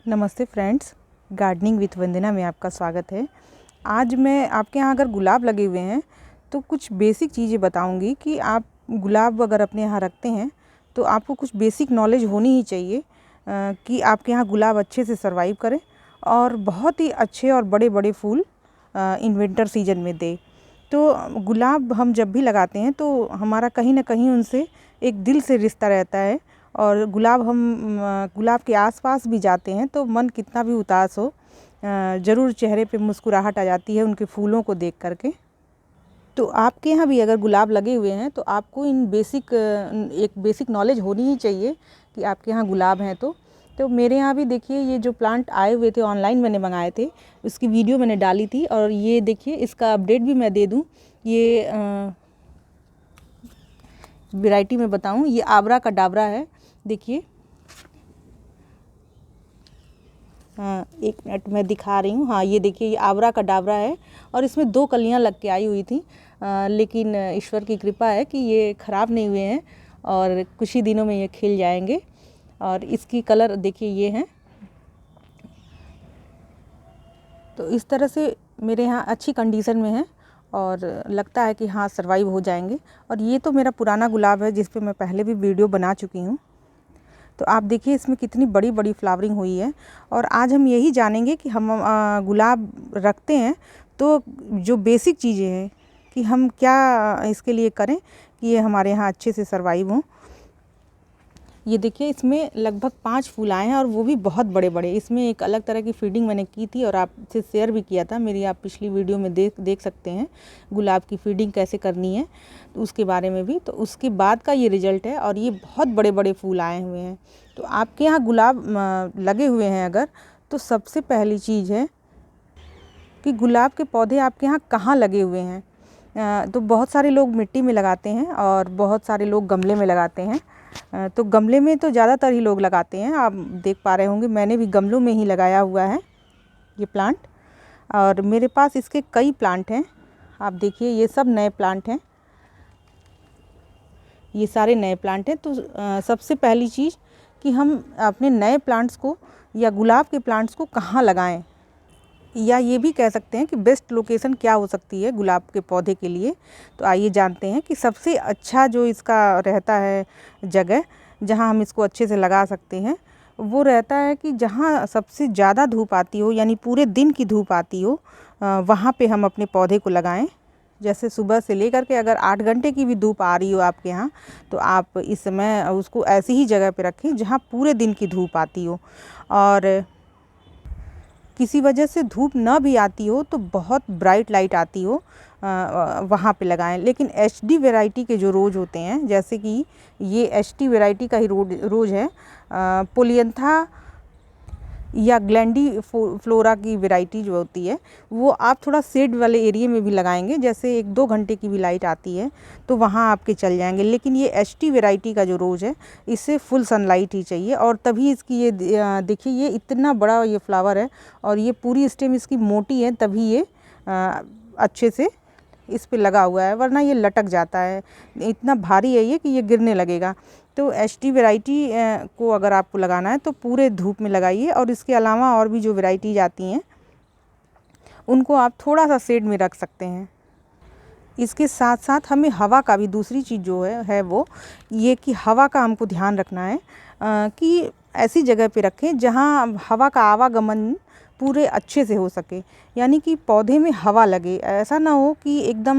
नमस्ते friends, gardening with वंदना में आपका स्वागत है। आज मैं आपके यहाँ अगर गुलाब लगे हुए हैं तो कुछ बेसिक चीज़ें बताऊंगी कि आप गुलाब अगर अपने यहाँ रखते हैं तो आपको कुछ बेसिक नॉलेज होनी ही चाहिए कि आपके यहाँ गुलाब अच्छे से सर्वाइव करें और बहुत ही अच्छे और बड़े बड़े फूल इन विंटर सीजन में दे। तो गुलाब हम जब भी लगाते हैं तो हमारा कहीं ना कहीं उनसे एक दिल से रिश्ता रहता है और गुलाब के आसपास भी जाते हैं तो मन कितना भी उदास हो ज़रूर चेहरे पे मुस्कुराहट आ जाती है उनके फूलों को देख करके। तो आपके यहाँ भी अगर गुलाब लगे हुए हैं तो आपको एक बेसिक नॉलेज होनी ही चाहिए कि आपके यहाँ गुलाब हैं। तो मेरे यहाँ भी देखिए ये जो प्लांट आए हुए थे ऑनलाइन मैंने मंगाए थे, उसकी वीडियो मैंने डाली थी और ये देखिए इसका अपडेट भी मैं दे दूँ। ये वैरायटी में बताऊँ, ये आबरा का डाबरा है। देखिए हाँ, एक मिनट मैं दिखा रही हूँ। हाँ, ये देखिए ये आबरा का डाबरा है और इसमें 2 कलियाँ लग के आई हुई थी, लेकिन ईश्वर की कृपा है कि ये ख़राब नहीं हुए हैं और कुछ ही दिनों में ये खिल जाएंगे। और इसकी कलर देखिए ये हैं। तो इस तरह से मेरे यहाँ अच्छी कंडीशन में है और लगता है कि हाँ सर्वाइव हो जाएंगे। और ये तो मेरा पुराना गुलाब है जिस पे मैं पहले भी वीडियो बना चुकी हूँ। तो आप देखिए इसमें कितनी बड़ी बड़ी फ्लावरिंग हुई है। और आज हम यही जानेंगे कि हम गुलाब रखते हैं तो जो बेसिक चीज़ें हैं कि हम क्या इसके लिए करें कि ये हमारे यहाँ अच्छे से सर्वाइव हों। ये देखिए इसमें लगभग 5 फूल आए हैं और वो भी बहुत बड़े बड़े। इसमें एक अलग तरह की फीडिंग मैंने की थी और आपसे शेयर भी किया था, मेरी आप पिछली वीडियो में देख सकते हैं गुलाब की फीडिंग कैसे करनी है तो उसके बारे में भी। तो उसके बाद का ये रिज़ल्ट है और ये बहुत बड़े बड़े फूल आए हुए हैं। तो आपके यहाँ गुलाब लगे हुए हैं अगर, तो सबसे पहली चीज़ है कि गुलाब के पौधे आपके यहाँ कहाँ लगे हुए हैं। तो बहुत सारे लोग मिट्टी में लगाते हैं और बहुत सारे लोग गमले में लगाते हैं। तो गमले में तो ज़्यादातर ही लोग लगाते हैं, आप देख पा रहे होंगे मैंने भी गमलों में ही लगाया हुआ है ये प्लांट। और मेरे पास इसके कई प्लांट हैं, आप देखिए ये सब नए प्लांट हैं, ये सारे नए प्लांट हैं। तो सबसे पहली चीज़ कि हम अपने नए प्लांट्स को या गुलाब के प्लांट्स को कहाँ लगाएं, या ये भी कह सकते हैं कि बेस्ट लोकेशन क्या हो सकती है गुलाब के पौधे के लिए। तो आइए जानते हैं कि सबसे अच्छा जो इसका रहता है जगह जहां हम इसको अच्छे से लगा सकते हैं वो रहता है कि जहां सबसे ज़्यादा धूप आती हो, यानी पूरे दिन की धूप आती हो, वहाँ पे हम अपने पौधे को लगाएं। जैसे सुबह से लेकर के अगर 8 घंटे की भी धूप आ रही हो आपके यहाँ तो आप इस समय उसको ऐसी ही जगह पे रखें जहाँ पूरे दिन की धूप आती हो। और किसी वजह से धूप ना भी आती हो तो बहुत ब्राइट लाइट आती हो वहाँ पे लगाएं। लेकिन एचडी वैरायटी के जो रोज़ होते हैं, जैसे कि ये एचडी वैरायटी का ही रोज़ है, पोलियंथा या ग्लैंडी फ्लोरा की वैरायटी जो होती है वो आप थोड़ा शेड वाले एरिया में भी लगाएंगे, जैसे 1-2 घंटे की भी लाइट आती है तो वहाँ आपके चल जाएंगे। लेकिन ये एचटी वैरायटी का जो रोज़ है इससे फुल सनलाइट ही चाहिए और तभी इसकी ये देखिए ये इतना बड़ा ये फ्लावर है और ये पूरी स्टेम इसकी मोटी है, तभी ये अच्छे से इस पे लगा हुआ है, वरना ये लटक जाता है, इतना भारी है ये कि ये गिरने लगेगा। तो एचडी वैरायटी को अगर आपको लगाना है तो पूरे धूप में लगाइए। और इसके अलावा और भी जो वैरायटीज आती हैं उनको आप थोड़ा सा शेड में रख सकते हैं। इसके साथ साथ हमें हवा का भी, दूसरी चीज़ जो है वो ये कि हवा का हमको ध्यान रखना है कि ऐसी जगह पे रखें जहाँ हवा का आवागमन पूरे अच्छे से हो सके, यानी कि पौधे में हवा लगे। ऐसा ना हो कि एकदम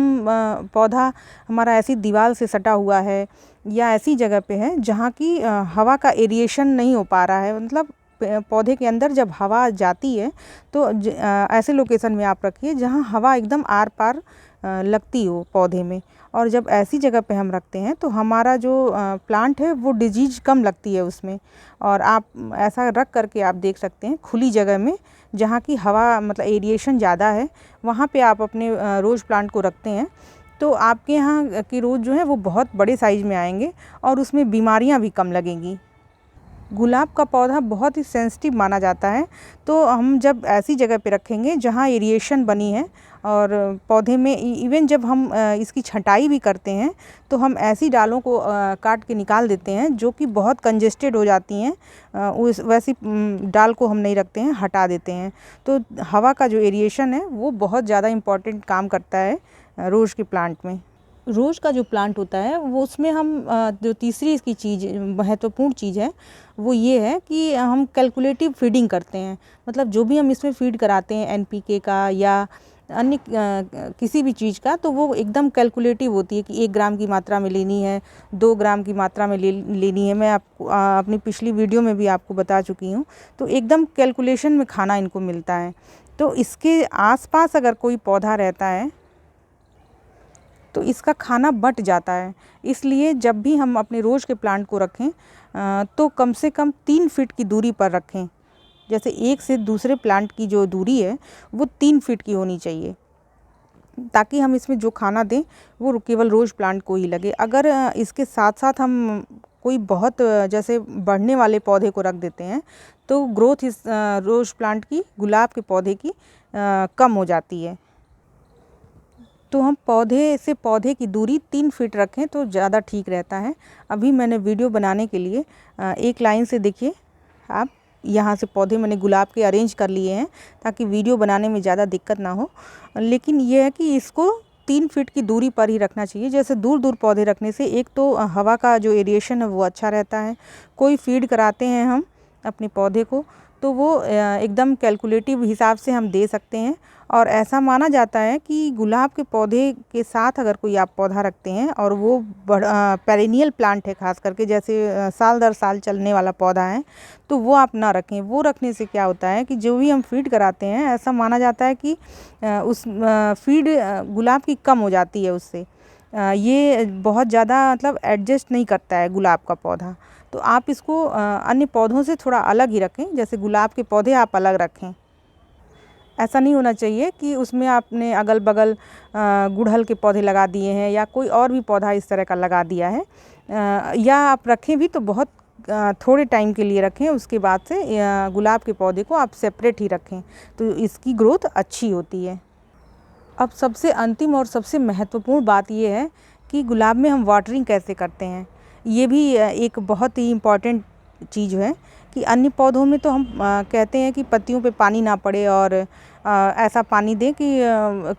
पौधा हमारा ऐसी दीवार से सटा हुआ है या ऐसी जगह पे है जहाँ की हवा का एरिएशन नहीं हो पा रहा है। मतलब पौधे के अंदर जब हवा जाती है तो ऐसे लोकेशन में आप रखिए जहाँ हवा एकदम आर पार लगती हो पौधे में। और जब ऐसी जगह पे हम रखते हैं तो हमारा जो प्लांट है वो डिजीज कम लगती है उसमें। और आप ऐसा रख करके आप देख सकते हैं खुली जगह में जहाँ की हवा मतलब एरिएशन ज़्यादा है, वहाँ पे आप अपने रोज़ प्लांट को रखते हैं तो आपके यहाँ की रोज़ जो है वो बहुत बड़े साइज़ में आएंगे और उसमें बीमारियाँ भी कम लगेंगी। गुलाब का पौधा बहुत ही सेंसिटिव माना जाता है, तो हम जब ऐसी जगह पे रखेंगे जहाँ एरिएशन बनी है और पौधे में इवन जब हम इसकी छंटाई भी करते हैं तो हम ऐसी डालों को काट के निकाल देते हैं जो कि बहुत कंजेस्टेड हो जाती हैं। उस वैसी डाल को हम नहीं रखते हैं, हटा देते हैं। तो हवा का जो एरिएशन है वो बहुत ज़्यादा इम्पॉर्टेंट काम करता है रोज़ के प्लांट में। रोज़ का जो प्लांट होता है वो उसमें हम जो तीसरी इसकी चीज़ महत्वपूर्ण चीज़ है वो ये है कि हम कैलकुलेटिव फीडिंग करते हैं। मतलब जो भी हम इसमें फीड कराते हैं NPK का या अन्य किसी भी चीज़ का, तो वो एकदम कैलकुलेटिव होती है कि 1 ग्राम की मात्रा में लेनी है, 2 ग्राम की मात्रा में लेनी है। मैं आपको अपनी पिछली वीडियो में भी आपको बता चुकी हूँ। तो एकदम कैलकुलेशन में खाना इनको मिलता है। तो इसके आसपास अगर कोई पौधा रहता है तो इसका खाना बँट जाता है। इसलिए जब भी हम अपने रोज़ के प्लांट को रखें तो कम से कम 3 फीट की दूरी पर रखें। जैसे एक से दूसरे प्लांट की जो दूरी है वो 3 फीट की होनी चाहिए, ताकि हम इसमें जो खाना दें वो केवल रोज़ प्लांट को ही लगे। अगर इसके साथ साथ हम कोई बहुत जैसे बढ़ने वाले पौधे को रख देते हैं तो ग्रोथ इस रोज़ प्लांट की, गुलाब के पौधे की कम हो जाती है। तो हम पौधे से पौधे की दूरी 3 फीट रखें तो ज़्यादा ठीक रहता है। अभी मैंने वीडियो बनाने के लिए एक लाइन से देखिए आप, यहाँ से पौधे मैंने गुलाब के अरेंज कर लिए हैं ताकि वीडियो बनाने में ज़्यादा दिक्कत ना हो। लेकिन ये है कि इसको 3 फीट की दूरी पर ही रखना चाहिए। जैसे दूर दूर पौधे रखने से एक तो हवा का जो एरिएशन है वो अच्छा रहता है। कोई फीड कराते हैं हम अपने पौधे को तो वो एकदम कैलकुलेटिव हिसाब से हम दे सकते हैं। और ऐसा माना जाता है कि गुलाब के पौधे के साथ अगर कोई आप पौधा रखते हैं और वो पेरेनियल प्लांट है, खास करके जैसे साल दर साल चलने वाला पौधा है, तो वो आप ना रखें। वो रखने से क्या होता है कि जो भी हम फीड कराते हैं, ऐसा माना जाता है कि उस फीड गुलाब की कम हो जाती है उससे। ये बहुत ज़्यादा मतलब एडजस्ट नहीं करता है गुलाब का पौधा। तो आप इसको अन्य पौधों से थोड़ा अलग ही रखें। जैसे गुलाब के पौधे आप अलग रखें। ऐसा नहीं होना चाहिए कि उसमें आपने अगल बगल गुड़हल के पौधे लगा दिए हैं या कोई और भी पौधा इस तरह का लगा दिया है। या आप रखें भी तो बहुत थोड़े टाइम के लिए रखें, उसके बाद से गुलाब के पौधे को आप सेपरेट ही रखें, तो इसकी ग्रोथ अच्छी होती है। अब सबसे अंतिम और सबसे महत्वपूर्ण बात ये है कि गुलाब में हम वाटरिंग कैसे करते हैं। ये भी एक बहुत ही इम्पॉर्टेंट चीज़ है कि अन्य पौधों में तो हम कहते हैं कि पत्तियों पे पानी ना पड़े और ऐसा पानी दें कि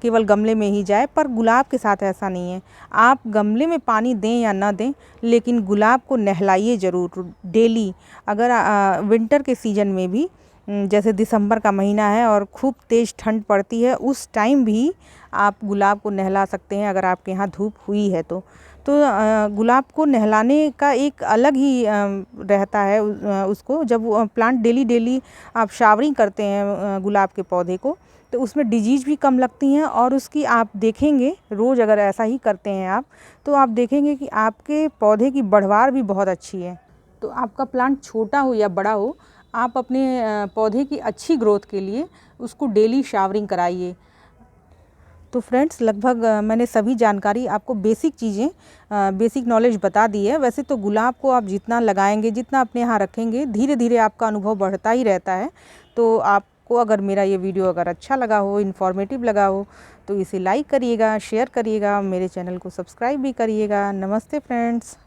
केवल गमले में ही जाए, पर गुलाब के साथ ऐसा नहीं है। आप गमले में पानी दें या ना दें, लेकिन गुलाब को नहलाइए ज़रूर डेली। अगर विंटर के सीज़न में भी, जैसे दिसंबर का महीना है और खूब तेज़ ठंड पड़ती है, उस टाइम भी आप गुलाब को नहला सकते हैं अगर आपके यहाँ धूप हुई है तो। गुलाब को नहलाने का एक अलग ही रहता है उसको। जब वो प्लांट डेली आप शावरिंग करते हैं गुलाब के पौधे को, तो उसमें डिजीज़ भी कम लगती हैं। और उसकी आप देखेंगे, रोज़ अगर ऐसा ही करते हैं आप, तो आप देखेंगे कि आपके पौधे की बढ़वार भी बहुत अच्छी है। तो आपका प्लांट छोटा हो या बड़ा हो, आप अपने पौधे की अच्छी ग्रोथ के लिए उसको डेली शावरिंग कराइए। तो फ्रेंड्स, लगभग मैंने सभी जानकारी आपको बेसिक चीज़ें, बेसिक नॉलेज बता दी है। वैसे तो गुलाब को आप जितना लगाएंगे, जितना अपने यहाँ रखेंगे, धीरे धीरे आपका अनुभव बढ़ता ही रहता है। तो आपको अगर मेरा ये वीडियो अगर अच्छा लगा हो, इन्फॉर्मेटिव लगा हो, तो इसे लाइक करिएगा, शेयर करिएगा, मेरे चैनल को सब्सक्राइब भी करिएगा। नमस्ते फ्रेंड्स।